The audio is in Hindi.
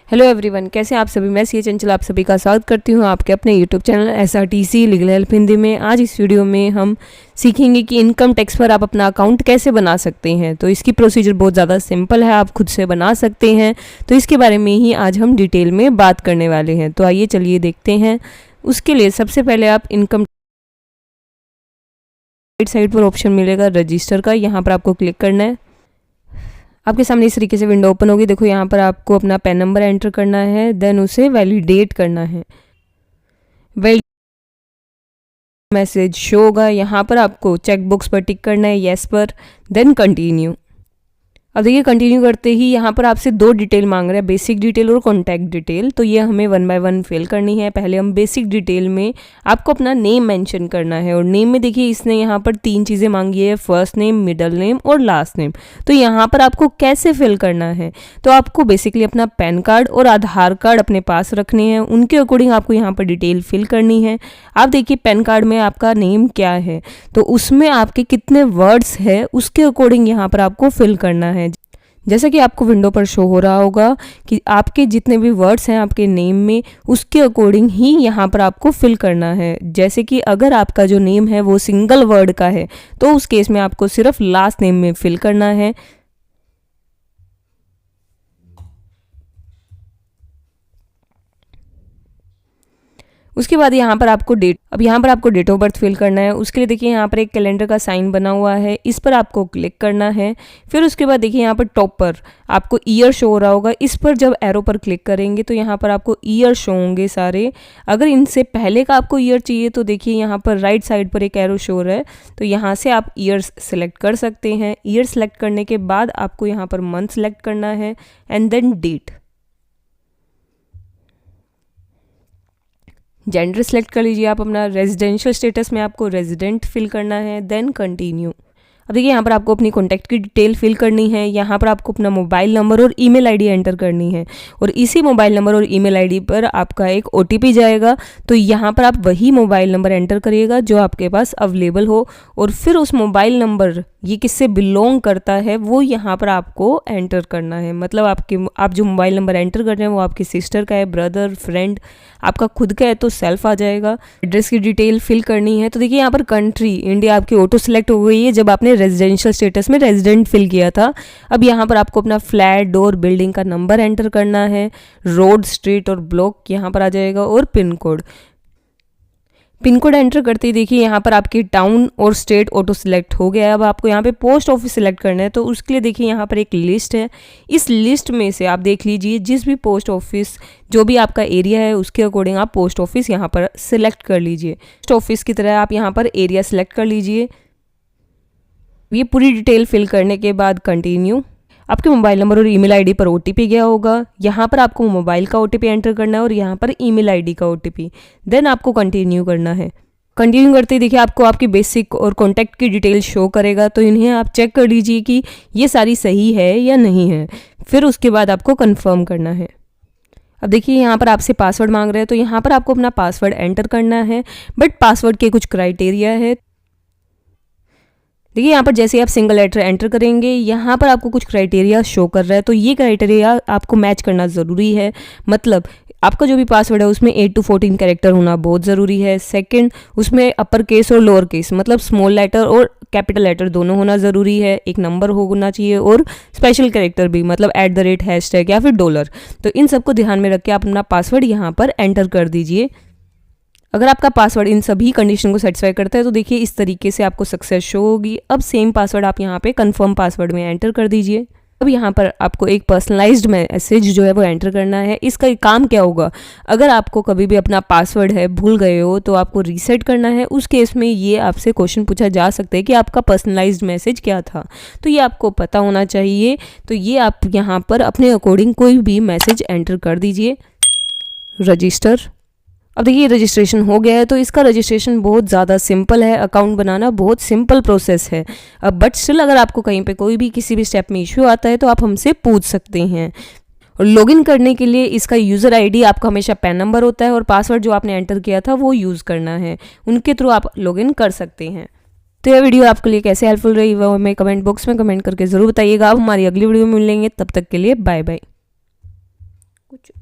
हेलो एवरीवन, कैसे हैं आप सभी। मैं सी चंचल आप सभी का स्वागत करती हूं आपके अपने YouTube channel SRTC legal help Hindi में। आज इस वीडियो में हम सीखेंगे कि इनकम टैक्स पर आप अपना अकाउंट कैसे बना सकते हैं। तो इसकी प्रोसीजर बहुत ज़्यादा सिंपल है, आप खुद से बना सकते हैं। तो इसके बारे में ही आज हम डिटेल में बात करने वाले हैं। तो आइए चलिए देखते हैं। उसके लिए सबसे पहले आप इनकम साइड पर ऑप्शन मिलेगा रजिस्टर का, यहाँ पर आपको क्लिक करना है। आपके सामने इस तरीके से विंडो ओपन होगी। देखो यहाँ पर आपको अपना पैन नंबर एंटर करना है, देन उसे वैलिडेट करना है। मैसेज शो होगा, यहाँ पर आपको चेक बॉक्स पर टिक करना है येस पर, देन कंटिन्यू। अब देखिए कंटिन्यू करते ही यहाँ पर आपसे दो डिटेल मांग रहा है, बेसिक डिटेल और कॉन्टैक्ट डिटेल। तो ये हमें 1 बाय 1 फिल करनी है। पहले हम बेसिक डिटेल में आपको अपना नेम मेंशन करना है, और नेम में देखिए इसने यहाँ पर 3 चीज़ें मांगी है, फर्स्ट नेम, मिडल नेम और लास्ट नेम। तो यहाँ पर आपको कैसे फिल करना है, तो आपको बेसिकली अपना पैन कार्ड और आधार कार्ड अपने पास रखने हैं, उनके अकॉर्डिंग आपको यहाँ पर डिटेल फिल करनी है। आप देखिए पैन कार्ड में आपका नेम क्या है, तो उसमें आपके कितने वर्ड्स है उसके अकॉर्डिंग यहाँ पर आपको फिल करना है। जैसा कि आपको विंडो पर शो हो रहा होगा कि आपके जितने भी वर्ड्स हैं आपके नेम में, उसके अकॉर्डिंग ही यहाँ पर आपको फिल करना है। जैसे कि अगर आपका जो नेम है वो सिंगल वर्ड का है, तो उस केस में आपको सिर्फ लास्ट नेम में फिल करना है। उसके बाद यहाँ पर आपको डेट ऑफ बर्थ फिल करना है। उसके लिए देखिए यहाँ पर एक कैलेंडर का साइन बना हुआ है, इस पर आपको क्लिक करना है। फिर उसके बाद देखिए यहाँ पर टॉप पर आपको ईयर शो हो रहा होगा, इस पर जब एरो पर क्लिक करेंगे तो यहाँ पर आपको ईयर शो होंगे सारे। अगर इनसे पहले का आपको ईयर चाहिए तो देखिए यहाँ पर राइट साइड पर एक एरो शो हो रहा है, तो यहाँ से आप ईयर सेलेक्ट कर सकते हैं। ईयर सेलेक्ट करने के बाद आपको यहाँ पर मंथ सेलेक्ट करना है and then date. Gender select कर लीजिए आप अपना। रेजिडेंशियल स्टेटस में आपको रेजिडेंट फिल करना है, देन कंटिन्यू। अब देखिए यहाँ पर आपको अपनी कॉन्टैक्ट की डिटेल फिल करनी है। यहाँ पर आपको अपना मोबाइल नंबर और ईमेल आईडी एंटर करनी है, और इसी मोबाइल नंबर और ईमेल आईडी पर आपका एक OTP जाएगा। तो यहाँ पर आप वही मोबाइल नंबर एंटर करिएगा जो आपके पास अवेलेबल हो, और फिर उस मोबाइल नंबर ये किससे बिलोंग करता है वो यहाँ पर आपको एंटर करना है। मतलब आप जो मोबाइल नंबर एंटर कर रहे हैं वो आपकी सिस्टर का है, ब्रदर, फ्रेंड, आपका खुद का है तो सेल्फ आ जाएगा। एड्रेस की डिटेल फिल करनी है। तो देखिए यहाँ पर कंट्री इंडिया आपकी ऑटो सेलेक्ट हो गई है जब आपने रेजिडेंशियल स्टेटस में रेजिडेंट फिल किया था। अब यहाँ पर आपको अपना फ्लैट, डोर, बिल्डिंग का नंबर एंटर करना है। रोड, स्ट्रीट और ब्लॉक यहाँ पर आ जाएगा, और पिन कोड एंटर करते ही देखिए यहाँ पर आपकी टाउन और स्टेट ऑटो सेलेक्ट हो गया है। अब आपको यहाँ पे पोस्ट ऑफिस सेलेक्ट करना है, तो उसके लिए देखिए यहाँ पर एक लिस्ट है। इस लिस्ट में से आप देख लीजिए जिस भी पोस्ट ऑफिस, जो भी आपका एरिया है उसके अकॉर्डिंग आप पोस्ट ऑफिस यहाँ पर सिलेक्ट कर लीजिए। पोस्ट ऑफिस की तरह आप यहाँ पर एरिया सेलेक्ट कर लीजिए। ये पूरी डिटेल फिल करने के बाद कंटिन्यू। आपके मोबाइल नंबर और ईमेल आईडी पर OTP गया होगा, यहाँ पर आपको मोबाइल का OTP एंटर करना है और यहाँ पर ईमेल आईडी का OTP, देन आपको कंटिन्यू करना है। कंटिन्यू करते ही देखिए आपको आपकी बेसिक और कॉन्टैक्ट की डिटेल शो करेगा, तो इन्हें आप चेक कर लीजिए कि ये सारी सही है या नहीं है। फिर उसके बाद आपको कन्फर्म करना है। अब देखिए यहाँ पर आपसे पासवर्ड मांग रहे हैं, तो यहाँ पर आपको अपना पासवर्ड एंटर करना है, बट पासवर्ड के कुछ क्राइटेरिया है। देखिए यहाँ पर जैसे आप सिंगल लेटर एंटर करेंगे यहाँ पर आपको कुछ क्राइटेरिया शो कर रहा है, तो ये क्राइटेरिया आपको मैच करना ज़रूरी है। मतलब आपका जो भी पासवर्ड है उसमें 8 to 14 कैरेक्टर होना बहुत ज़रूरी है। सेकंड, उसमें अपर केस और लोअर केस मतलब स्मॉल लेटर और कैपिटल लेटर दोनों होना ज़रूरी है। एक नंबर होना चाहिए, और स्पेशल कैरेक्टर भी, मतलब @ हैशटैग या फिर $। तो इन सबको ध्यान में रख के आप अपना पासवर्ड यहाँ पर एंटर कर दीजिए। अगर आपका पासवर्ड इन सभी कंडीशन को सेटिस्फाई करता है तो देखिए इस तरीके से आपको सक्सेस शो होगी। अब सेम पासवर्ड आप यहाँ पे कंफर्म पासवर्ड में एंटर कर दीजिए। अब यहाँ पर आपको एक पर्सनलाइज्ड मैसेज जो है वो एंटर करना है। इसका काम क्या होगा, अगर आपको कभी भी अपना पासवर्ड है भूल गए हो तो आपको रीसेट करना है। उस केस में ये आपसे क्वेश्चन पूछा जा सकता है कि आपका पर्सनलाइज्ड मैसेज क्या था, तो ये आपको पता होना चाहिए। तो ये आप यहाँ पर अपने अकॉर्डिंग कोई भी मैसेज एंटर कर दीजिए। रजिस्टर। अब देखिए रजिस्ट्रेशन हो गया है, तो इसका रजिस्ट्रेशन बहुत ज़्यादा सिंपल है। अकाउंट बनाना बहुत सिंपल प्रोसेस है। अब बट स्टिल अगर आपको कहीं पे कोई भी किसी भी स्टेप में इश्यू आता है तो आप हमसे पूछ सकते हैं। और लॉगिन करने के लिए इसका यूज़र आईडी आपका हमेशा पैन नंबर होता है, और पासवर्ड जो आपने एंटर किया था वो यूज़ करना है, उनके थ्रू आप लॉगिन कर सकते हैं। तो यह वीडियो आपके लिए कैसे हेल्पफुल रही वो हमें कमेंट बॉक्स में कमेंट करके ज़रूर बताइएगा। अब हमारी अगली वीडियो में मिलेंगे, तब तक के लिए बाय बाय। कुछ